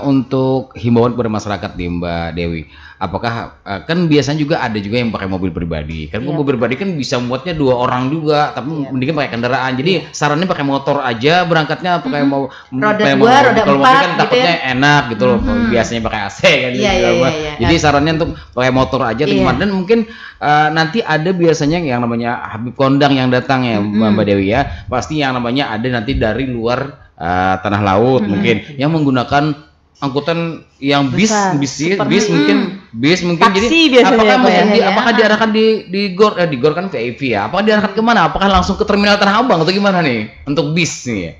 untuk himbauan kepada masyarakat nih Mbak Dewi? Apakah kan biasanya juga ada juga yang pakai mobil pribadi. Kan mobil pribadi kan bisa muatnya 2 orang juga, tapi mendingan pakai kendaraan. Jadi sarannya pakai motor aja berangkatnya, pakai roda 2, roda 4 kalau mobil kan gitu takutnya ya. Enak gitu loh. Biasanya pakai AC kan Jadi sarannya untuk pakai motor aja dan mungkin nanti ada biasanya yang namanya Habib Kondang yang datang ya Mbak Dewi ya. Pasti yang namanya ada nanti dari luar Tanah Laut mungkin yang menggunakan angkutan yang bis mungkin taksi jadi apakah diarahkan di GOR kan VIP ya, apakah diarahkan kemana, apakah langsung ke terminal Tanah Abang atau gimana nih untuk bis nih ya?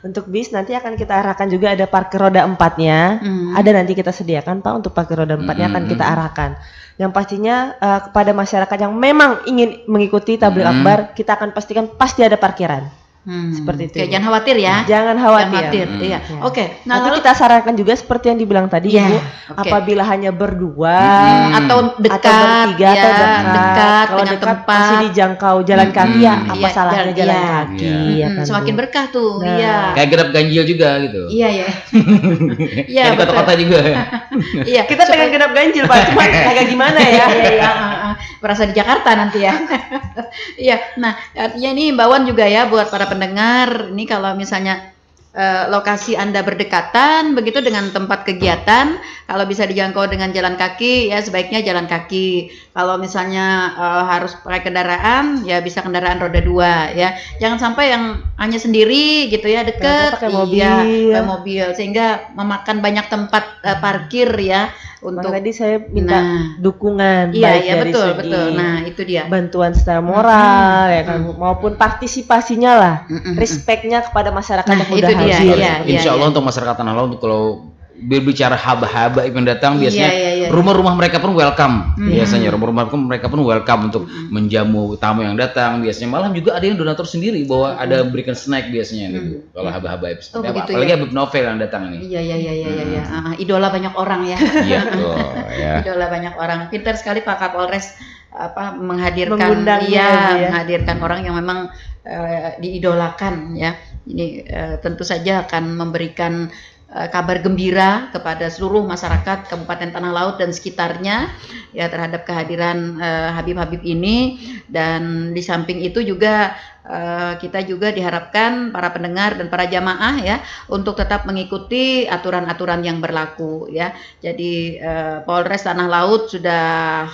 Untuk bis nanti akan kita arahkan juga ada parkir roda 4-nya, ada nanti kita sediakan Pak untuk parkir roda 4-nya akan kita arahkan. Yang pastinya kepada masyarakat yang memang ingin mengikuti tabligh akbar, kita akan pastikan pasti ada parkiran. Seperti itu. Oke, jangan khawatir ya. Jangan khawatir. Iya. Oke. Nah, lalu kita sarankan juga seperti yang dibilang tadi Ibu, apabila hanya berdua atau dekat, atau bertiga atau dekat, kalau dengan dekat tempat masih dijangkau jalan kaki apa salahnya jalan kaki ya kan. Semakin berkah tuh. Kayak genap ganjil juga gitu. Iya. Iya, di kota-kota juga. Iya, kita pengen genap ganjil Pak, cuma agak gimana ya? Iya. Merasa di Jakarta nanti ya. Iya. Nah, artinya ini himbauan juga ya buat para pendengar, ini kalau misalnya lokasi Anda berdekatan begitu dengan tempat kegiatan, kalau bisa dijangkau dengan jalan kaki ya sebaiknya jalan kaki. Kalau misalnya harus pakai kendaraan ya bisa kendaraan roda 2 ya. Jangan sampai yang hanya sendiri gitu ya dekat pakai mobil sehingga memakan banyak tempat parkir ya. Untuk tadi saya minta dukungan baik dari betul. segi Nah itu dia bantuan secara moral ya kan maupun partisipasinya lah, respectnya kepada masyarakat yang udah hadir. Insya Allah untuk masyarakat Tanah Laut kalau berbicara haba-haba yang datang biasanya rumah-rumah mereka pun welcome biasanya rumah-rumah mereka pun welcome untuk menjamu tamu yang datang biasanya, malah juga ada yang donatur sendiri bahwa ada berikan snack biasanya gitu kalau haba-haba apalagi Habib Novel yang datang ini. Idola banyak orang ya. Iya tuh ya. Idola banyak orang, pintar sekali Pak Kapolres menghadirkan menghadirkan orang yang memang diidolakan ya. Ini tentu saja akan memberikan kabar gembira kepada seluruh masyarakat Kabupaten Tanah Laut dan sekitarnya ya terhadap kehadiran Habib-Habib ini. Dan di samping itu juga kita juga diharapkan para pendengar dan para jamaah ya untuk tetap mengikuti aturan-aturan yang berlaku ya. Jadi Polres Tanah Laut sudah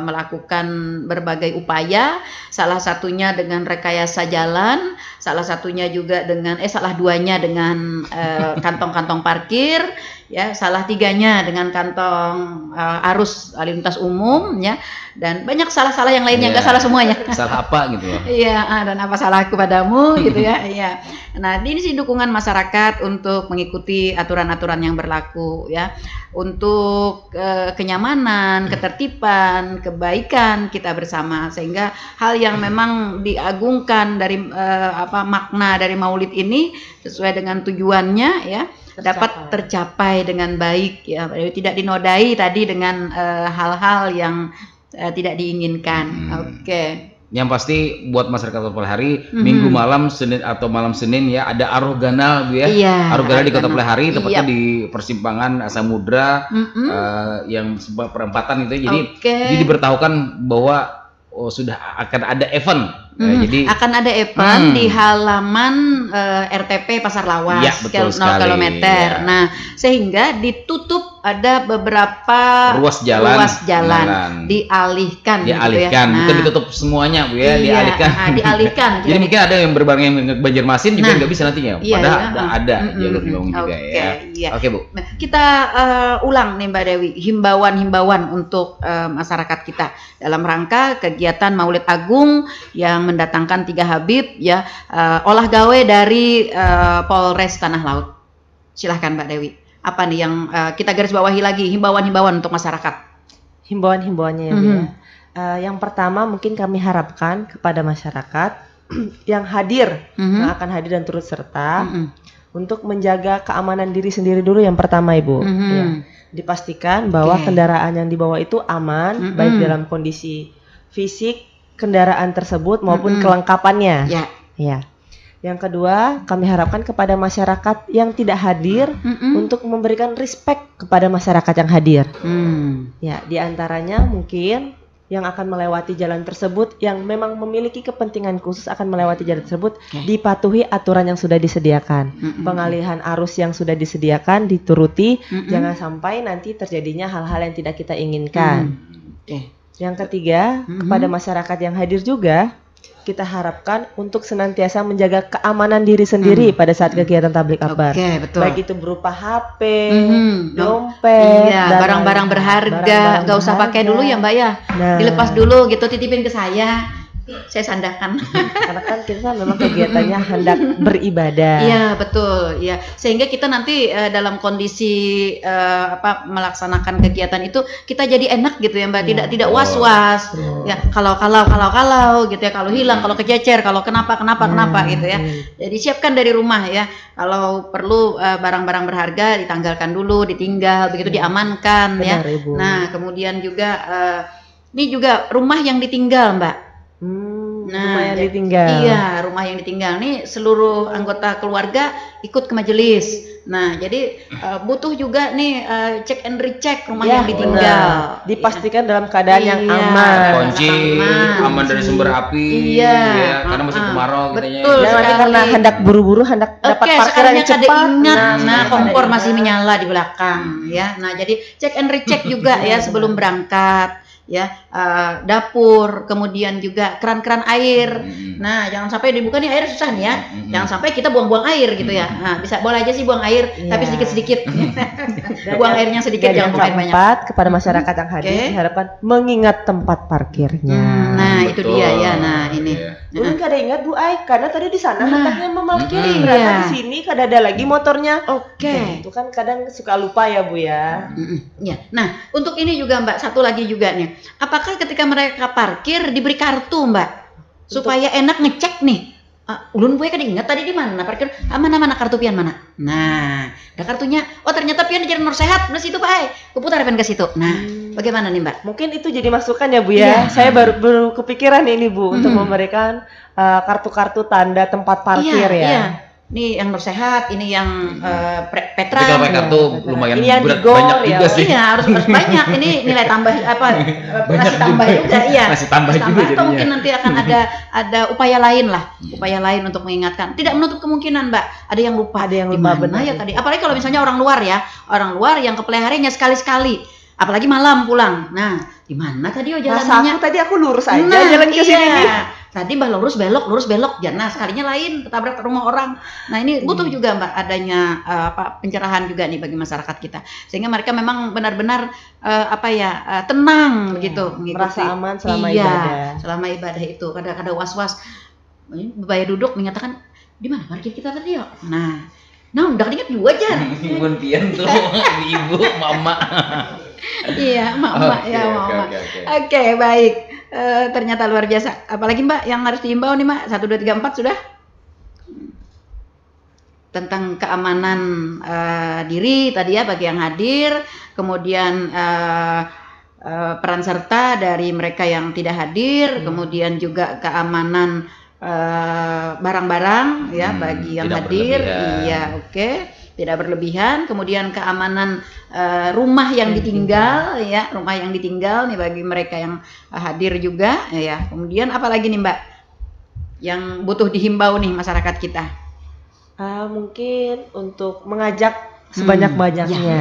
melakukan berbagai upaya, salah satunya dengan rekayasa jalan, salah satunya juga dengan salah duanya dengan kantong-kantong parkir ya, salah tiganya dengan kantong arus lalu lintas umum ya, dan banyak salah-salah yang lainnya, nggak salah semuanya. Salah apa gitu ya? Iya, dan apa salahku padamu gitu ya. Iya. Nah, ini sih dukungan masyarakat untuk mengikuti aturan-aturan yang berlaku ya, untuk kenyamanan, ketertiban, kebaikan kita bersama, sehingga hal yang memang diagungkan dari makna dari Maulid ini sesuai dengan tujuannya ya dapat tercapai dengan baik ya, tidak dinodai tadi dengan hal-hal yang tidak diinginkan. Oke. Yang pasti buat masyarakat Kota Palehari Minggu malam Senin atau malam Senin ya ada Aruh Ganal Bu ya. Iya, Aruh Ganal di Kota Palehari tepatnya di persimpangan Samudra yang sebuah perempatan itu. Jadi diberitahukan bahwa sudah akan ada event. Jadi akan ada event di halaman RTP Pasar Lawas ya, 0 km. Ya. Nah, sehingga ditutup ada beberapa ruas jalan dialihkan. Gitu ya. Bukan ditutup semuanya Bu ya, dialihkan. Jadi mungkin ada yang berbarengan Banjarmasin juga nggak bisa nantinya. Padahal ada jalur juga ya. Iya. Oke Bu. Nah, kita ulang nih Mbak Dewi, himbauan untuk masyarakat kita dalam rangka kegiatan Maulid Agung yang mendatangkan 3 Habib ya, olah gawe dari Polres Tanah Laut. Silahkan Mbak Dewi. Apa nih yang kita garis bawahi lagi, himbauan-himbauan untuk masyarakat? Himbauan-himbauannya ya, yang pertama mungkin kami harapkan kepada masyarakat yang hadir, yang akan hadir dan turut serta untuk menjaga keamanan diri sendiri dulu yang pertama Ibu. Ya. Dipastikan bahwa kendaraan yang dibawa itu aman, baik dalam kondisi fisik kendaraan tersebut maupun kelengkapannya. Ya. Yang kedua, kami harapkan kepada masyarakat yang tidak hadir untuk memberikan respect kepada masyarakat yang hadir. Ya, diantaranya mungkin yang akan melewati jalan tersebut yang memang memiliki kepentingan khusus akan melewati jalan tersebut dipatuhi aturan yang sudah disediakan. Pengalihan arus yang sudah disediakan dituruti, jangan sampai nanti terjadinya hal-hal yang tidak kita inginkan. Yang ketiga, kepada masyarakat yang hadir juga, kita harapkan untuk senantiasa menjaga keamanan diri sendiri pada saat kegiatan tablik akbar. Baik itu berupa HP, dompet, barang-barang berharga. Gak usah pakai dulu ya Mbak ya. Dilepas dulu gitu, titipin ke saya sandakan. Karena kan kita memang kegiatannya hendak beribadah. Iya betul, ya sehingga kita nanti dalam kondisi melaksanakan kegiatan itu kita jadi enak gitu ya Mbak, tidak was-was. Ya kalau gitu ya, kalau hilang, kalau kececer, kalau kenapa gitu ya. Jadi siapkan dari rumah ya. Kalau perlu barang-barang berharga ditanggalkan dulu, ditinggal, begitu diamankan. Benar, ya. Ibu. Nah kemudian juga ini juga rumah yang ditinggal Mbak. Rumah yang ditinggal. Iya, rumah yang ditinggal nih seluruh anggota keluarga ikut ke majelis. Nah, jadi butuh juga nih cek and recheck rumah yang ditinggal. Dipastikan dalam keadaan yang aman. Kunci aman dari sumber api. Iya. Karena musim kemarau Betul. Nanti karena hendak buru-buru, hendak dapat parkiran cepat. Nah, kompor masih menyala di belakang ya. Nah, jadi cek and recheck juga ya sebelum berangkat. Ya, dapur, kemudian juga keran-keran air. Nah, jangan sampai dibuka nih air susah nih ya. Jangan sampai kita buang-buang air gitu ya. Nah, boleh aja sih buang air, tapi sedikit-sedikit. Buang airnya sedikit, jangan buang air banyak. Kepada masyarakat yang hadir diharapkan mengingat tempat parkirnya. Nah, itu dia ya. Nah, ini. Belum kada ingat Bu Ai, karena tadi di sana hendaknya memarkiri. Ternyata di sini kada ada lagi motornya. Itu kan kadang suka lupa ya Bu ya. Ya. Nah, untuk ini juga Mbak, satu lagi juga nih. Apakah ketika mereka parkir diberi kartu Mbak? Supaya enak ngecek nih. Ulun gue kan ingat tadi di mana? Parkir mana kartu pian mana? Nah, ada kartunya. Oh ternyata pian di Jalan Sehat, benar situ Pak. Kuputar pian ke situ. Nah, bagaimana nih Mbak? Mungkin itu jadi masukan ya Bu ya. Saya baru kepikiran ini Bu untuk memberikan kartu-kartu tanda tempat parkir ya. Iya. Ini yang Sehat, ini yang Petra. Tapi kalau pakai kartu lumayan berat banyak juga sih. Iya, harus banyak. Ini nilai tambah masih tambah juga, iya. Masih tambah juga Atau jadinya. mungkin nanti akan ada upaya lain lah, upaya lain untuk mengingatkan. Tidak menutup kemungkinan, Mbak. Ada yang lupa. benar ya tadi. Apalagi kalau misalnya orang luar yang ke peliharinya sekali-sekali. Apalagi malam pulang. Nah, di mana tadi jalannya? Tadi aku lurus aja jalan ke sini nih. Tadi Mbak lurus belok. Nah, sekalinya lain ketabrak rumah orang. Nah, ini butuh juga Mbak adanya pencerahan juga nih bagi masyarakat kita. Sehingga mereka memang benar-benar tenang begitu mengikuti. Merasa aman selama ibadah. Selama ibadah itu. Kadang-kadang was-was. Baya duduk menyatakan di mana parkir kita tadi ya? Nah, udah ingat juga aja. Ibu pian tuh, ibu, mama. Iya, mama. Oke, baik. Ternyata luar biasa. Apalagi Mbak yang harus diimbau nih Mbak? 1, 2, 3, 4 sudah? Tentang keamanan diri tadi ya bagi yang hadir, kemudian peran serta dari mereka yang tidak hadir, kemudian juga keamanan barang-barang ya bagi yang hadir. Iya, oke. Tidak berlebihan, kemudian keamanan rumah yang ditinggal ya, rumah yang ditinggal nih bagi mereka yang hadir juga ya. Kemudian apalagi nih Mbak yang butuh dihimbau nih masyarakat kita? Mungkin untuk mengajak sebanyak-banyaknya.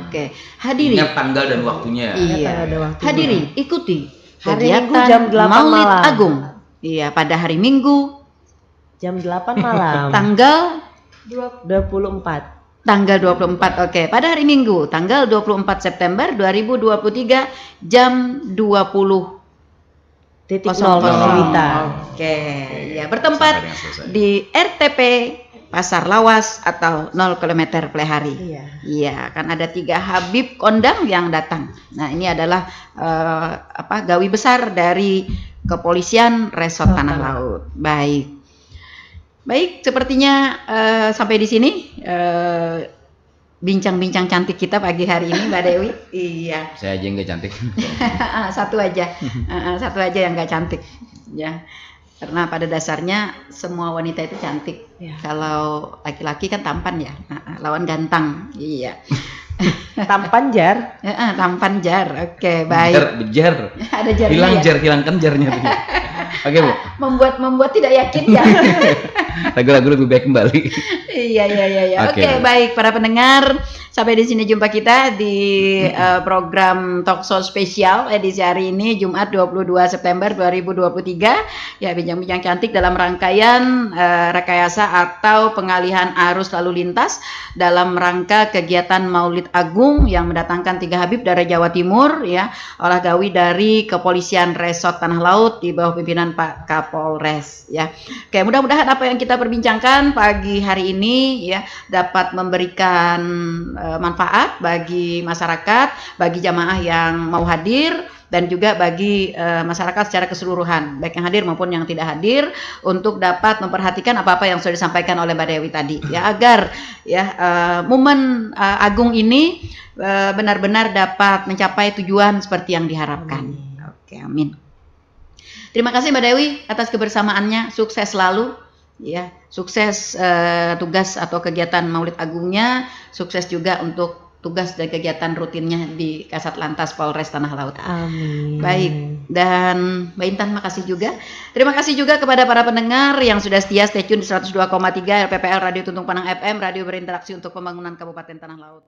Oke. Hadiri. Ingat tanggal dan waktunya. Iya. Hadiri, ikuti hari Minggu kegiatan jam 8 Maulid malam. Agung. Iya, pada hari Minggu jam 8 malam. tanggal 24. Tanggal 24, oke. Pada hari Minggu, tanggal 24 September 2023, jam 20.00 Wita. Oke, ya bertempat di RTP Pasar Lawas atau 0 km per hari. Iya, kan ada 3 Habib kondang yang datang. Nah, ini adalah gawi besar dari Kepolisian Resort Tanah Laut. Baik, sepertinya sampai di sini bincang-bincang cantik kita pagi hari ini, Mbak Dewi. Iya. Saya aja nggak cantik. Satu aja yang nggak cantik, ya. Karena pada dasarnya semua wanita itu cantik. Ya. Kalau laki-laki kan tampan ya, lawan ganteng. Iya. Tampan jar. Tampan jar. Oke, baik. Jar. Ada jarnya. Hilangkan jarnya. Oke Bu. Membuat tidak yakin ya. Lagu-lagu lebih baik kembali. Iya. Oke, baik para pendengar, sampai di sini jumpa kita di program Talkshow spesial edisi hari ini Jumat 22 September 2023. Ya, bincang-bincang cantik dalam rangkaian rekayasa atau pengalihan arus lalu lintas dalam rangka kegiatan Maulid Agung yang mendatangkan 3 Habib dari Jawa Timur ya, olah gawi dari Kepolisian Resort Tanah Laut di bawah pimpinan Pak Kapolres ya. Oke, mudah-mudahan apa yang kita perbincangkan pagi hari ini ya dapat memberikan manfaat bagi masyarakat, bagi jamaah yang mau hadir dan juga bagi masyarakat secara keseluruhan, baik yang hadir maupun yang tidak hadir, untuk dapat memperhatikan apa-apa yang sudah disampaikan oleh Mbak Dewi tadi ya, agar ya momen agung ini benar-benar dapat mencapai tujuan seperti yang diharapkan. Oke, amin. Terima kasih Mbak Dewi atas kebersamaannya, sukses selalu ya, sukses tugas atau kegiatan Maulid Agungnya, sukses juga untuk tugas dan kegiatan rutinnya di Kasat Lantas Polres Tanah Laut. Amin. Baik, dan Mbak Intan makasih juga. Terima kasih juga kepada para pendengar yang sudah setia stay tune di 102,3 RPPL Radio Tuntung Panang FM, radio berinteraksi untuk pembangunan Kabupaten Tanah Laut.